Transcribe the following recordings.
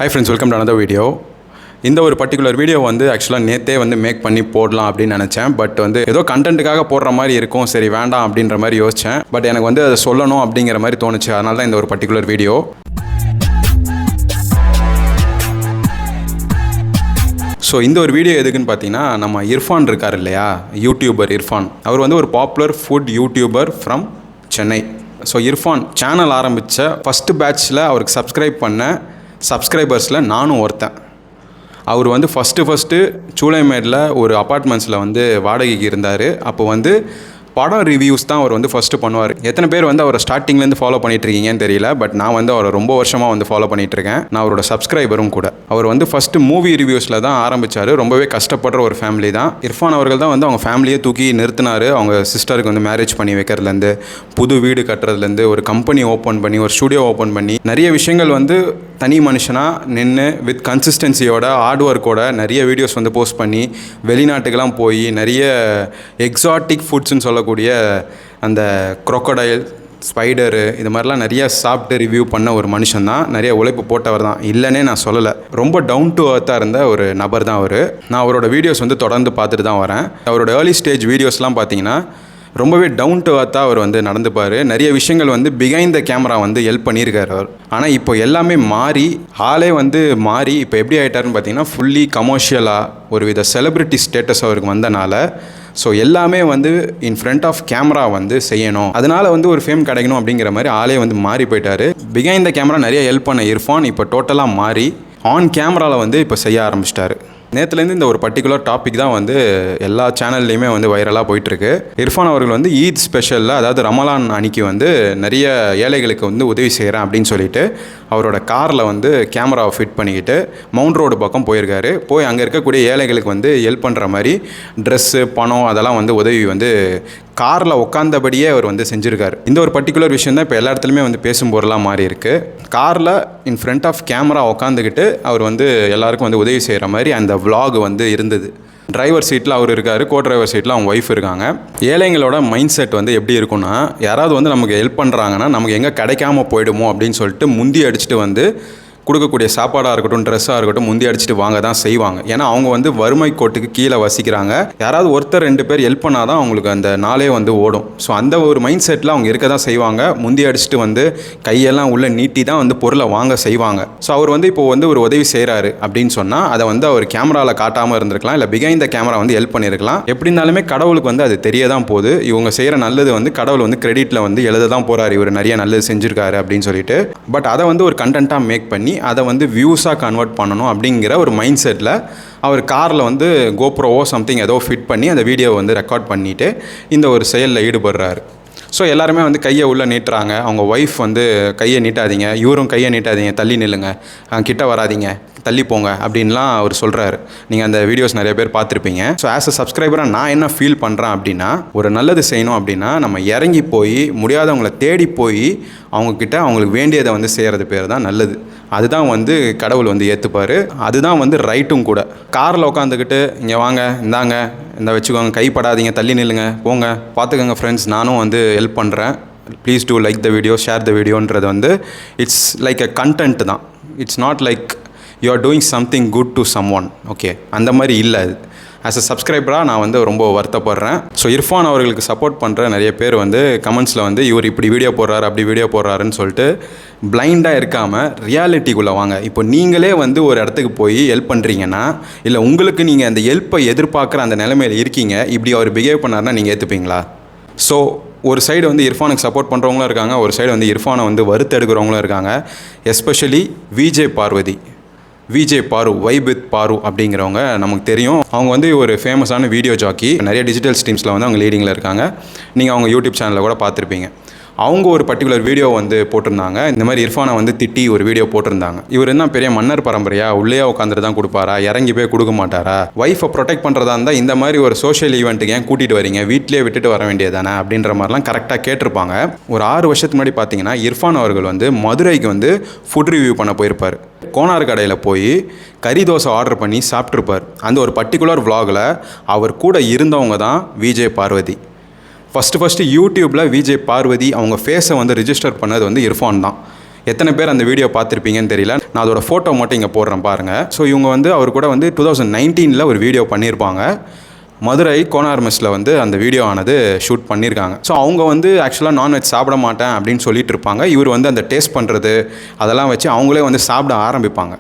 Hi friends, welcome to another video. இந்த ஒரு particular video வந்து ஆக்சுவலாக நேற்றே வந்து மேக் பண்ணி போடலாம் அப்படின்னு நினச்சேன். பட் வந்து ஏதோ கண்டென்ட்டுக்காக போடுற மாதிரி இருக்கும், சரி வேண்டாம் அப்படின்ற மாதிரி யோசித்தேன். பட் எனக்கு வந்து அதை சொல்லணும் அப்படிங்கிற மாதிரி தோணுச்சு. அதனால தான் இந்த ஒரு பர்டிகுலர் வீடியோ. ஸோ இந்த ஒரு வீடியோ எதுக்குன்னு பார்த்தீங்கன்னா, நம்ம இர்ஃபான் இருக்கார் இல்லையா, யூடியூபர் இர்ஃபான். அவர் வந்து ஒரு popular food YouTuber from Chennai. So Irfan channel ஆரம்பித்த ஃபஸ்ட்டு பேட்ச்சில் அவருக்கு சப்ஸ்கிரைப் பண்ண சப்ஸ்கிரைபர்ஸில் நானும் ஒருத்தன். அவர் வந்து ஃபஸ்ட்டு சூளைமேடில் ஒரு அப்பார்ட்மெண்ட்ஸில் வந்து வாடகைக்கு இருந்தார். அப்போ வந்து படம் ரிவ்யூஸ் தான் அவர் வந்து ஃபஸ்ட்டு பண்ணுவார். எத்தனை பேர் வந்து அவரை ஸ்டார்டிங்லேருந்து ஃபாலோ பண்ணிகிட்ருக்கீங்கன்னு தெரியல. பட் நான் வந்து அவரை ரொம்ப வருஷமாக வந்து ஃபாலோ பண்ணிகிட்ருக்கேன். நான் அவரோட சப்ஸ்கிரைபரும் கூட. அவர் வந்து ஃபஸ்ட்டு மூவி ரிவ்யூஸில் தான் ஆரம்பித்தார். ரொம்பவே கஷ்டப்படுற ஒரு ஃபேமிலி தான். இர்ஃபான் அவர்கள் தான் வந்து அவங்க ஃபேமிலியை தூக்கி நிறுத்தினார். அவங்க சிஸ்டருக்கு வந்து மேரேஜ் பண்ணி வைக்கிறதுலேருந்து, புது வீடு கட்டுறதுலேருந்து, ஒரு கம்பெனி ஓப்பன் பண்ணி, ஒரு ஸ்டுடியோ ஓப்பன் பண்ணி, நிறைய விஷயங்கள் வந்து தனி மனுஷனாக நின்று வித் கன்சிஸ்டன்சியோட ஹார்ட் ஒர்க்கோட நிறைய வீடியோஸ் வந்து போஸ்ட் பண்ணி வெளிநாட்டுக்கெல்லாம் போய் நிறைய எக்ஸாட்டிக் ஃபுட்ஸ்ன்னு சொல்லக்கூடிய அந்த க்ரொக்கடைல், ஸ்பைடரு, இது மாதிரிலாம் நிறைய சாப்பிட்டு ரிவ்யூ பண்ண ஒரு மனுஷன் தான். நிறைய உழைப்பு போட்டவர் தான், இல்லைன்னே நான் சொல்லலை. ரொம்ப டவுன் டு அர்த்தாக இருந்த ஒரு நபர் தான் அவர். நான் அவரோட வீடியோஸ் வந்து தொடர்ந்து பார்த்துட்டு தான் வரேன். அவரோட ஏர்லி ஸ்டேஜ் வீடியோஸ்லாம் பார்த்தீங்கன்னா ரொம்பவே டவுன் டு அர்த்தாக அவர் வந்து நடந்துப்பார். நிறைய விஷயங்கள் வந்து பிஹைண்ட் த கேமரா வந்து ஹெல்ப் பண்ணியிருக்கார் அவர். ஆனால் இப்போ எல்லாமே மாறி, ஆளே வந்து மாறி இப்போ எப்படி ஆகிட்டாருன்னு பார்த்தீங்கன்னா, ஃபுல்லி கமர்ஷியலாக ஒரு வித செலிப்ரிட்டி ஸ்டேட்டஸ் அவருக்கு வந்தனால, ஸோ எல்லாமே வந்து இன் ஃப்ரண்ட் ஆஃப் கேமரா வந்து செய்யணும், அதனால் வந்து ஒரு ஃபேம் கிடைக்கணும் அப்படிங்கிற மாதிரி ஆளே வந்து மாறி போயிட்டார். பிஹைண்ட் த கேமரா நிறைய ஹெல்ப் பண்ண இர்ஃபான் இப்போ டோட்டலாக மாறி ஆன் கேமராவில் வந்து இப்போ செய்ய ஆரம்பிச்சிட்டாரு. நேற்றுலேருந்து இந்த ஒரு பர்டிகுலர் டாபிக் தான் வந்து எல்லா சேனல்லையுமே வந்து வைரலாக போயிட்டுருக்கு. இர்ஃபான் அவர்கள் வந்து ஈத் ஸ்பெஷலில், அதாவது ரமலான் அன்னைக்கு வந்து நிறைய ஏழைகளுக்கு வந்து உதவி செய்கிறேன் அப்படின்னு சொல்லிட்டு அவரோட காரில் வந்து கேமராவை ஃபிட் பண்ணிக்கிட்டு மவுண்ட் ரோடு பக்கம் போயிருக்காரு. போய் அங்கே இருக்கக்கூடிய ஏழைகளுக்கு வந்து ஹெல்ப் பண்ணுற மாதிரி ட்ரெஸ்ஸு, பணம், அதெல்லாம் வந்து உதவி வந்து காரில் உட்காந்தபடியே அவர் வந்து செஞ்சுருக்காரு. இந்த ஒரு பர்டிகுலர் விஷயம் தான் இப்போ எல்லா இடத்துலையுமே வந்து பேசும் பொருளாக மாறி இருக்குது. காரில் இன் ஃப்ரண்ட் ஆஃப் கேமரா உட்காந்துக்கிட்டு அவர் வந்து எல்லாருக்கும் வந்து உதவி செய்கிற மாதிரி அந்த vlog வந்து இருந்தது. டிரைவர் சீட்டில் அவர் இருக்கார், கோ டிரைவர் சீட்டில் அவங்க ஒய்ஃப் இருக்காங்க. ஏழைங்களோட மைண்ட் செட் வந்து எப்படி இருக்குன்னா, யாராவது வந்து நமக்கு ஹெல்ப் பண்ணுறாங்கன்னா நமக்கு எங்கே கிடைக்காம போயிடுமோ அப்படின்னு சொல்லிட்டு முந்தி அடிச்சுட்டு வந்து கொடுக்கக்கூடிய சாப்பாடாக இருக்கட்டும், ட்ரெஸ்ஸாக இருக்கட்டும், முந்தி அடிச்சுட்டு வாங்க தான் செய்வாங்க. ஏன்னா அவங்க வந்து வறுமை கோட்டுக்கு கீழே வசிக்கிறாங்க. யாராவது ஒருத்தர் 2 பேர் ஹெல்ப் பண்ணால் தான் அவங்களுக்கு அந்த நாளே வந்து ஓடும். ஸோ அந்த ஒரு மைண்ட் செட்டில் அவங்க இருக்க தான் செய்வாங்க. முந்தி அடிச்சுட்டு வந்து கையெல்லாம் உள்ளே நீட்டி தான் வந்து பொருளை வாங்க செய்வாங்க. ஸோ அவர் வந்து இப்போ வந்து ஒரு உதவி செய்கிறாரு அப்படின்னு சொன்னால் அதை வந்து அவர் கேமராவில் காட்டாமல் இருந்திருக்கலாம், இல்லை பிஹைண்ட் த கேமரா வந்து ஹெல்ப் பண்ணியிருக்கலாம். எப்படி இருந்தாலுமே கடவுளுக்கு வந்து அது தெரிய தான் போகுது. இவங்க செய்கிற நல்லது வந்து கடவுள் வந்து கிரெடிட்டில் வந்து எழுத தான் போகிறார், இவர் நிறைய நல்லது செஞ்சுருக்காரு அப்படின்னு சொல்லிட்டு. பட் அதை வந்து ஒரு கண்டென்ட்டாக மேக் பண்ணி அதை வந்து வியூஸாக கன்வெர்ட் பண்ணணும் அப்படிங்கிற ஒரு மைண்ட் செட்டில் அவர் காரில் வந்து கோப்ரோவோ சம்திங் ஏதோ ஃபிட் பண்ணி அந்த வீடியோவை வந்து ரெக்கார்ட் பண்ணிவிட்டு இந்த ஒரு செயலில் ஈடுபடுறாரு. ஸோ எல்லாருமே வந்து கையை உள்ளே நீட்டுறாங்க. அவங்க ஒய்ஃப் வந்து கையை நீட்டாதீங்க, இவரும் கையை நீட்டாதீங்க, தள்ளி நில்லுங்க, கிட்ட வராதிங்க, தள்ளி போங்க அப்படின்லாம் அவர் சொல்கிறாரு. நீங்கள் அந்த வீடியோஸ் நிறைய பேர் பார்த்துருப்பீங்க. ஸோ ஆஸ் அ சப்ஸ்கிரைபராக நான் என்ன ஃபீல் பண்ணுறேன் அப்படின்னா, ஒரு நல்லது செய்யணும் அப்படின்னா நம்ம இறங்கி போய் முடியாதவங்களை தேடி போய் அவங்கக்கிட்ட அவங்களுக்கு வேண்டியதை வந்து செய்கிறது பேர் தான் நல்லது. அதுதான் வந்து கடவுள் வந்து ஏற்றுப்பார், அதுதான் வந்து ரைட்டும் கூட. காரில் உட்காந்துக்கிட்டு இங்கே வாங்க, இந்தாங்க, இந்த வச்சுக்கோங்க, கைப்படாதீங்க, தள்ளி நில்லுங்க, போங்க, பார்த்துக்கோங்க ஃப்ரெண்ட்ஸ், நானும் வந்து ஹெல்ப் பண்ணுறேன், please do like the video, share the வீடியோன்றது வந்து இட்ஸ் லைக் அ கண்டென்ட் தான். It's not like you are doing something good to someone. Okay, அந்த மாதிரி இல்லை. அது ஆஸ் அ சப்ஸ்கிரைபராக நான் வந்து ரொம்ப வருத்தப்படுறேன். ஸோ இர்ஃபான் அவர்களுக்கு சப்போர்ட் பண்ணுற நிறைய பேர் வந்து கமெண்ட்ஸில் வந்து இவர் இப்படி வீடியோ போடுறாரு, அப்படி வீடியோ போடுறாருன்னு சொல்லிட்டு பிளைண்டாக இருக்காமல் ரியாலிட்டிக்குள்ளே வாங்க. இப்போ நீங்களே வந்து ஒரு இடத்துக்கு போய் ஹெல்ப் பண்ணுறீங்கன்னா, இல்லை உங்களுக்கு நீங்கள் அந்த ஹெல்ப்பை எதிர்பார்க்குற அந்த நிலைமையில் இருக்கீங்க, இப்படி அவர் பிஹேவ் பண்ணாருன்னா நீங்கள் ஏற்றுப்பீங்களா? ஸோ ஒரு சைடு வந்து இர்ஃபானுக்கு சப்போர்ட் பண்ணுறவங்களும் இருக்காங்க, ஒரு சைடு வந்து இர்ஃபானை வந்து வறுத்தெடுக்கிறவங்களும் இருக்காங்க. எஸ்பெஷலி விஜய் பாரு, வைப் வித் பாரு அப்படிங்கிறவங்க நமக்கு தெரியும். அவங்க வந்து ஒரு ஃபேமஸான வீடியோ ஜாக்கி, நிறைய டிஜிட்டல் ஸ்ட்ரீம்ஸில் வந்து அவங்க லீடிங்கில் இருக்காங்க. நீங்கள் அவங்க யூடியூப் சேனலில் கூட பார்த்துருப்பீங்க. அவங்க ஒரு பர்டிகுலர் வீடியோ வந்து போட்டிருந்தாங்க. இந்த மாதிரி இர்ஃபானை வந்து திட்டி ஒரு வீடியோ போட்டிருந்தாங்க. இவர் என்ன பெரிய மன்னர் பரம்பரையா, உள்ளே உட்காந்துட்டு தான் கொடுப்பாரா, இறங்கி போய் கொடுக்க மாட்டாரா, ஒய்ஃபை ப்ரொடெக்ட் பண்ணுறதா இருந்தால் இந்த மாதிரி ஒரு சோஷியல் ஈவெண்ட்டுக்கு ஏன் கூட்டிகிட்டு வரீங்க, வீட்டிலே விட்டுட்டு வர வேண்டியதானே அப்படின்ற மாதிரிலாம் கரெக்டாக கேட்டிருப்பாங்க. ஒரு 6 வருஷத்துக்கு முன்னாடி பார்த்தீங்கன்னா இர்ஃபான் அவர்கள் வந்து மதுரைக்கு வந்து ஃபுட் ரிவ்யூ பண்ண போயிருப்பார். கோனார் கடையில் போய் கறி தோசை ஆர்டர் பண்ணி சாப்பிட்ருப்பார். அந்த ஒரு பர்டிகுலர் vlogல அவர் கூட இருந்தவங்க தான் விஜய் பார்வதி. ஃபஸ்ட்டு யூடியூப்பில் விஜய் பார்வதி அவங்க ஃபேஸை வந்து ரிஜிஸ்டர் பண்ணது வந்து இர்ஃபான் தான். எத்தனை பேர் அந்த வீடியோ பார்த்துருப்பீங்கன்னு தெரியல. நான் அதோட ஃபோட்டோ மட்டும் இங்கே போடுறேன் பாருங்கள். ஸோ இவங்க வந்து அவர் கூட வந்து 2019 ஒரு வீடியோ பண்ணியிருப்பாங்க. மதுரை கோனார் மெஸ்ஸில் வந்து அந்த வீடியோ ஆனது ஷூட் பண்ணியிருக்காங்க. ஸோ அவங்க வந்து ஆக்சுவலாக நான்வெஜ் சாப்பிட மாட்டேன் அப்படின்னு சொல்லிட்டு இருப்பாங்க. இவர் வந்து அந்த டேஸ்ட் பண்ணுறது அதெல்லாம் வச்சு அவங்களே வந்து சாப்பிட ஆரம்பிப்பாங்க.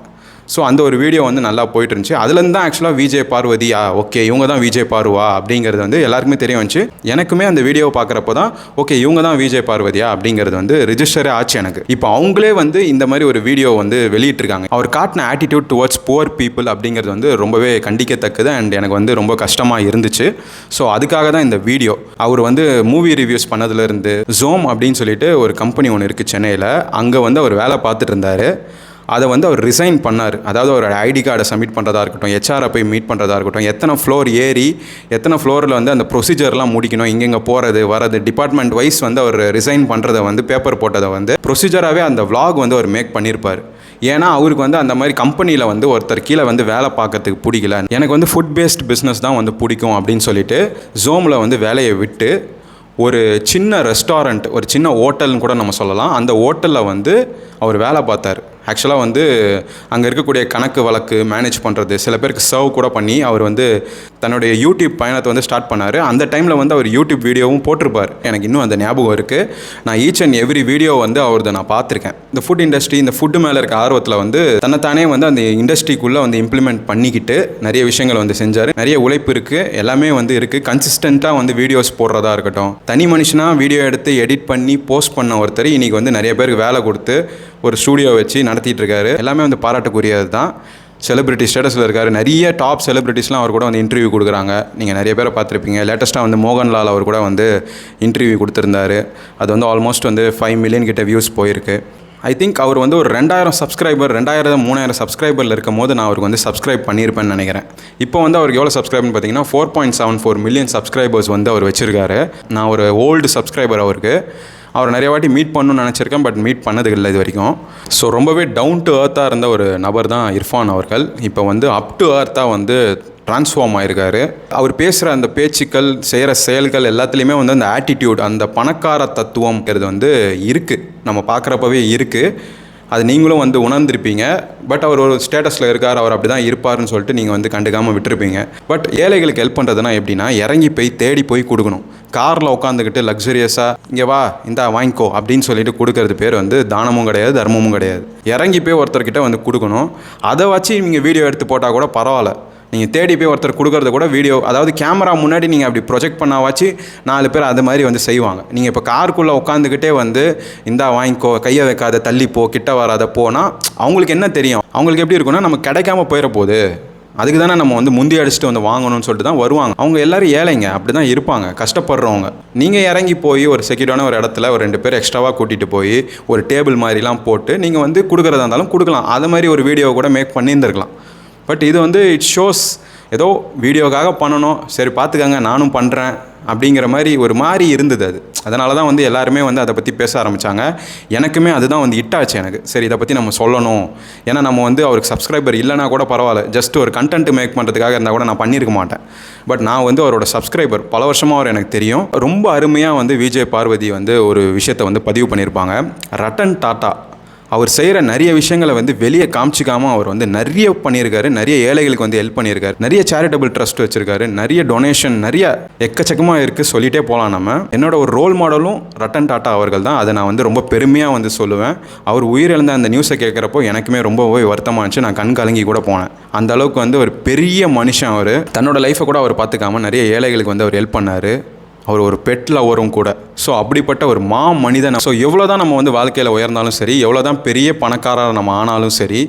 ஸோ அந்த ஒரு வீடியோ வந்து நல்லா போயிட்டு இருந்துச்சு. அதுலேருந்து தான் ஆக்சுவலாக விஜய் பார்வதியா ஓகே இவங்க தான் விஜய் பார்வா அப்படிங்கிறது வந்து எல்லாருக்குமே தெரிய வந்துச்சு. எனக்குமே அந்த வீடியோவை பார்க்குறப்போ தான் ஓகே இவங்க தான் விஜய் பார்வதியா அப்படிங்கிறது வந்து ரிஜிஸ்டரே ஆச்சு எனக்கு. இப்போ அவங்களே வந்து இந்த மாதிரி ஒரு வீடியோ வந்து வெளியிட்டிருக்காங்க. அவர் காட்டின ஆட்டிடியூட் டுவர்ட்ஸ் புவர் பீப்புள் அப்படிங்கிறது வந்து ரொம்பவே கண்டிக்கத்தக்கது அண்ட் எனக்கு வந்து ரொம்ப கஷ்டமாக இருந்துச்சு. ஸோ அதுக்காக தான் இந்த வீடியோ. அவர் வந்து மூவி ரிவ்யூஸ் பண்ணதுலேருந்து ஜோம் அப்படின்னு சொல்லிட்டு ஒரு கம்பெனி ஒன்று இருக்குது சென்னையில், அங்கே வந்து அவர் வேலை பார்த்துட்டு இருந்தார். அதை வந்து அவர் ரிசைன் பண்ணார். அதாவது ஒரு ஐடி கார்டை சப்மிட் பண்ணுறதா இருக்கட்டும், ஹெச்ஆரை போய் மீட் பண்ணுறதா இருக்கட்டும், எத்தனை ஃப்ளோர் ஏறி எத்தனை ஃப்ளோரில் வந்து அந்த ப்ரொசீஜர்லாம் முடிக்கணும், இங்கெங்கே போகிறது வரது டிபார்ட்மெண்ட் வைஸ் வந்து அவர் ரிசைன் பண்ணுறதை வந்து பேப்பர் போட்டதை வந்து ப்ரொசீஜராகவே அந்த விளாக் வந்து அவர் மேக் பண்ணியிருப்பார். ஏன்னா அவருக்கு வந்து அந்த மாதிரி கம்பெனியில் வந்து ஒருத்தர் கீழே வந்து வேலை பார்க்கறதுக்கு பிடிக்கல, எனக்கு வந்து ஃபுட் பேஸ்ட் பிஸ்னஸ் தான் வந்து பிடிக்கும் அப்படின்னு சொல்லிட்டு ஜோமில் வந்து வேலையை விட்டு ஒரு சின்ன ரெஸ்டாரண்ட், ஒரு சின்ன ஹோட்டல்னு கூட நம்ம சொல்லலாம், அந்த ஹோட்டலில் வந்து அவர் வேலை பார்த்தார். ஆக்சுவலாக வந்து அங்கே இருக்கக்கூடிய கணக்கு வழக்கு மேனேஜ் பண்ணுறது, சில பேருக்கு சர்வ் கூட பண்ணி அவர் வந்து தன்னுடைய யூடியூப் பயணத்தை வந்து ஸ்டார்ட் பண்ணார். அந்த டைமில் வந்து அவர் யூடியூப் வீடியோவும் போட்டிருப்பார். எனக்கு இன்னும் அந்த ஞாபகம் இருக்குது. நான் ஈச் அண்ட் எவ்ரி வீடியோ வந்து அவரது நான் பார்த்துருக்கேன். இந்த ஃபுட் இண்டஸ்ட்ரி, இந்த ஃபுட்டு மேலே இருக்க ஆர்வத்தில் வந்து தன்னைத்தானே வந்து அந்த இண்டஸ்ட்ரிக்குள்ளே வந்து இம்ப்ளிமெண்ட் பண்ணிக்கிட்டு நிறைய விஷயங்கள் வந்து செஞ்சார். நிறைய உழைப்பு இருக்குது, எல்லாமே வந்து இருக்குது. கன்சிஸ்டண்ட்டாக வந்து வீடியோஸ் போடுறதா இருக்கட்டும், தனி மனுஷனாக வீடியோ எடுத்து எடிட் பண்ணி போஸ்ட் பண்ண ஒருத்தர் இன்றைக்கி வந்து நிறைய பேருக்கு வேலை கொடுத்து ஒரு ஸ்டூடியோ வச்சு நடத்திட்டு இருக்காரு. எல்லாமே வந்து பாராட்டுக்குரியது தான். செலிபிரிட்டி ஸ்டேட்டஸில் இருக்கார். நிறைய டாப் செலிபிரிட்டிஸ்லாம் அவர் கூட வந்து இன்டர்வியூ கொடுக்குறாங்க. நீங்கள் நிறைய பேரை பார்த்துருப்பீங்க. லேட்டஸ்ட்டாக வந்து மோகன்லால் அவர் கூட வந்து இன்டர்வியூ கொடுத்துருந்தாரு. அது வந்து ஆல்மோஸ்ட் வந்து 5 மில்லியன் கிட்ட வியூஸ் போயிருக்கு. ஐ திங்க் அவர் வந்து ஒரு 2000 சப்ஸ்கிரைபர் 2000-3000 சப்ஸ்கிரைபரில் இருக்கும் போது நான் அவருக்கு வந்து சப்ஸ்கிரைப் பண்ணியிருப்பேன்னு நினைக்கிறேன். இப்போ வந்து அவருக்கு எவ்வளோ சப்ஸ்கிரைப்னு பார்த்தீங்கன்னா 4.74 மில்லியன் சப்ஸ்கிரைபர்ஸ் வந்து அவர் வச்சுருக்காரு. நான் ஒரு ஓல்டு சப்ஸ்கிரைபர் அவருக்கு. அவர் நிறைய வாட்டி மீட் பண்ணணும்னு நினச்சிருக்கேன், பட் மீட் பண்ணது இல்லை இது வரைக்கும். ஸோ ரொம்பவே டவுன் டு எர்த்தாக இருந்த ஒரு நபர் தான் இர்ஃபான் அவர்கள். இப்போ வந்து அப் டு எர்த்தாக வந்து ட்ரான்ஸ்ஃபார்ம் ஆகிருக்காரு. அவர் பேசுகிற அந்த பேச்சுக்கள், செய்கிற செயல்கள் எல்லாத்துலேயுமே வந்து அந்த ஆட்டிடியூட், அந்த பணக்கார தத்துவம்ங்கிறது வந்து இருக்குது, நம்ம பார்க்குறப்பவே இருக்குது. அது நீங்களும் வந்து உணர்ந்திருப்பீங்க. பட் அவர் ஒரு ஸ்டேட்டஸில் இருக்கார், அவர் அப்படி தான் இருப்பார்னு சொல்லிட்டு நீங்கள் வந்து கண்டுக்காமல் விட்டுருப்பீங்க. பட் ஏழைகளுக்கு ஹெல்ப் பண்ணுறதுனா எப்படின்னா, இறங்கி போய் தேடி போய் கொடுக்கணும். காரில் உட்காந்துக்கிட்டு லக்ஸரியஸாக இங்கே வா இந்தா வாங்கிக்கோ அப்படின்னு சொல்லிட்டு கொடுக்கறது பேர் வந்து தானமும் கிடையாது, தர்மமும் கிடையாது. இறங்கி போய் ஒருத்தர்கிட்ட வந்து கொடுக்கணும். அதை வச்சு நீங்கள் வீடியோ எடுத்து போட்டால் கூட பரவாயில்ல. நீங்கள் தேடி போய் ஒருத்தர் கொடுக்கறத கூட வீடியோ, அதாவது கேமரா முன்னாடி நீங்கள் அப்படி ப்ரொஜெக்ட் பண்ணாவாச்சு 4 பேர் அது மாதிரி வந்து செய்வாங்க. நீங்கள் இப்போ காருக்குள்ளே உட்காந்துக்கிட்டே வந்து இந்தா வாங்கிக்கோ, கையை வைக்காத, தள்ளிப்போ, கிட்ட வராத போனால் அவங்களுக்கு என்ன தெரியும்? அவங்களுக்கு எப்படி இருக்குன்னா, நம்ம கிடைக்காம போயிட போகுது, அதுக்கு தானே நம்ம வந்து முந்தி அடிச்சுட்டு வந்து வாங்கணும்னு சொல்லிட்டு தான் வருவாங்க. அவங்க எல்லோரும் ஏழைங்க, அப்படி தான் இருப்பாங்க, கஷ்டப்படுறவங்க. நீங்கள் இறங்கி போய் ஒரு செக்யூர்டான ஒரு இடத்துல ஒரு 2 பேர் எக்ஸ்ட்ராவாக கூட்டிகிட்டு போய் ஒரு டேபிள் மாதிரிலாம் போட்டு நீங்கள் வந்து கொடுக்குறதா இருந்தாலும் கொடுக்கலாம். அது மாதிரி ஒரு வீடியோ கூட மேக் பண்ணியிருந்துருக்கலாம். பட் இது வந்து இட் ஷோஸ் ஏதோ வீடியோக்காக பண்ணணும், சரி பார்த்துக்கங்க நானும் பண்ணுறேன் அப்படிங்கிற மாதிரி இருந்தது அது. அதனால தான் வந்து எல்லாருமே வந்து அதை பற்றி பேச ஆரம்பித்தாங்க. எனக்குமே அதுதான் வந்து இட்டாச்சு எனக்கு. சரி இதை பற்றி நம்ம சொல்லணும். ஏன்னா நம்ம வந்து அவருக்கு சப்ஸ்கிரைபர் இல்லைனா கூட பரவாயில்ல, ஜஸ்ட் ஒரு கண்டென்ட் மேக் பண்ணுறதுக்காக இருந்தால் கூட நான் பண்ணியிருக்க மாட்டேன். பட் நான் வந்து அவரோட சப்ஸ்கிரைபர், பல வருஷமாக அவர் எனக்கு தெரியும். ரொம்ப அருமையாக வந்து விஜய் பார்வதி வந்து ஒரு விஷயத்தை வந்து பதிவு பண்ணியிருப்பாங்க. ரட்டன் டாட்டா அவர் செய்கிற நிறைய விஷயங்களை வந்து வெளியே காமிச்சிக்காமல் அவர் வந்து நிறைய பண்ணியிருக்காரு. நிறைய ஏழைகளுக்கு வந்து ஹெல்ப் பண்ணியிருக்காரு. நிறைய சேரிட்டபிள் ட்ரஸ்ட் வச்சுருக்காரு. நிறைய டொனேஷன் நிறைய எக்கச்சக்கமாக இருக்குது, சொல்லிகிட்டே போகலாம். நம்ம என்னோட ஒரு ரோல் மாடலும் ரட்டன் டாட்டா அவர்கள் தான். அதை நான் வந்து ரொம்ப பெருமையாக வந்து சொல்லுவேன். அவர் உயிரிழந்த அந்த நியூஸை கேட்குறப்போ எனக்குமே ரொம்பவே வருத்தமாக இருந்துச்சு. நான் கண் கலங்கி கூட போனேன். அந்த அளவுக்கு வந்து ஒரு பெரிய மனுஷன் அவர். தன்னோட லைஃப்பை கூட அவர் பார்த்துக்காமல் நிறைய ஏழைகளுக்கு வந்து அவர் ஹெல்ப் பண்ணார். அவர் ஒரு பெட் லவரும் கூட. ஸோ அப்படிப்பட்ட ஒரு மனிதன். ஸோ எவ்வளோ தான் நம்ம வந்து வாழ்க்கையில் உயர்ந்தாலும் சரி, எவ்வளோ தான் பெரிய பணக்காரர் நம்ம ஆனாலும் சரி,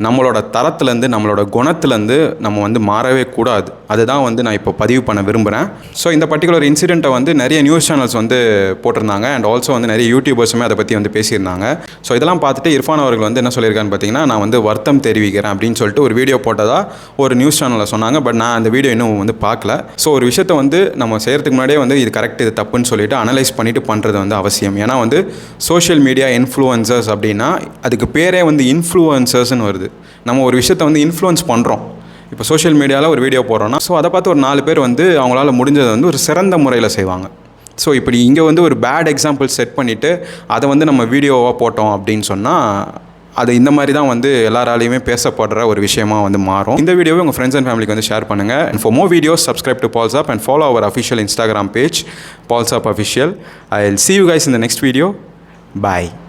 நம்மளோட தரத்துலேருந்து நம்மளோட குணத்துலேருந்து நம்ம வந்து மாறவே கூடாது. அதுதான் வந்து நான் இப்போ பதிவு பண்ண விரும்புகிறேன். ஸோ இந்த பர்டிகுலர் இன்சிடெண்ட்டை வந்து நிறைய நியூஸ் சேனல்ஸ் வந்து போட்டிருந்தாங்க அண்ட் ஆல்சோ வந்து நிறைய யூடியூபர்ஸுமே அதை பற்றி வந்து பேசியிருந்தாங்க. ஸோ இதெல்லாம் பார்த்துட்டு இர்ஃபான் அவர்கள் வந்து என்ன சொல்லியிருக்கான்னு பார்த்தீங்கன்னா, நான் வந்து வருத்தம் தெரிவிக்கிறேன் அப்படின்னு சொல்லிட்டு ஒரு வீடியோ போட்டதாக ஒரு நியூஸ் சேனலில் சொன்னாங்க. பட் நான் அந்த வீடியோ இன்னும் வந்து பார்க்கல. ஸோ ஒரு விஷயத்தை வந்து நம்ம செய்கிறதுக்கு முன்னாடியே வந்து இது கரெக்ட் இது தப்புன்னு சொல்லிட்டு அனலைஸ் பண்ணிவிட்டு பண்ணுறது வந்து அவசியம். ஏன்னா வந்து சோஷியல் மீடியா இன்ஃப்ளூயன்சர்ஸ் அப்படின்னா அதுக்கு பேரே வந்து இன்ஃப்ளூயன்சர்ஸ்னு வருது. நம்ம ஒரு விஷயத்தை வந்து இன்ஃப்ளூயன்ஸ் பண்ணுறோம். இப்போ சோஷியல் மீடியாவில் ஒரு வீடியோ போடுறோன்னா ஸோ அதை பார்த்து ஒரு 4 பேர் வந்து அவங்களால முடிஞ்சதை வந்து ஒரு சிறந்த முறையில் செய்வாங்க. ஸோ இப்படி இங்கே வந்து ஒரு பேட் எக்ஸாம்பிள் செட் பண்ணிவிட்டு அதை வந்து நம்ம வீடியோவாக போட்டோம் அப்படின்னு சொன்னால் அது இந்த மாதிரி தான் வந்து எல்லாராலையுமே பேசப்படுற ஒரு விஷயமா வந்து மாறும். இந்த வீடியோவை உங்கள் ஃப்ரெண்ட்ஸ் அண்ட் ஃபேமிலிக்கு வந்து ஷேர் பண்ணுங்கள். And for more videos subscribe to Pals Up and follow our official Instagram page Pals Up official. I will see you guys in the next video. Bye.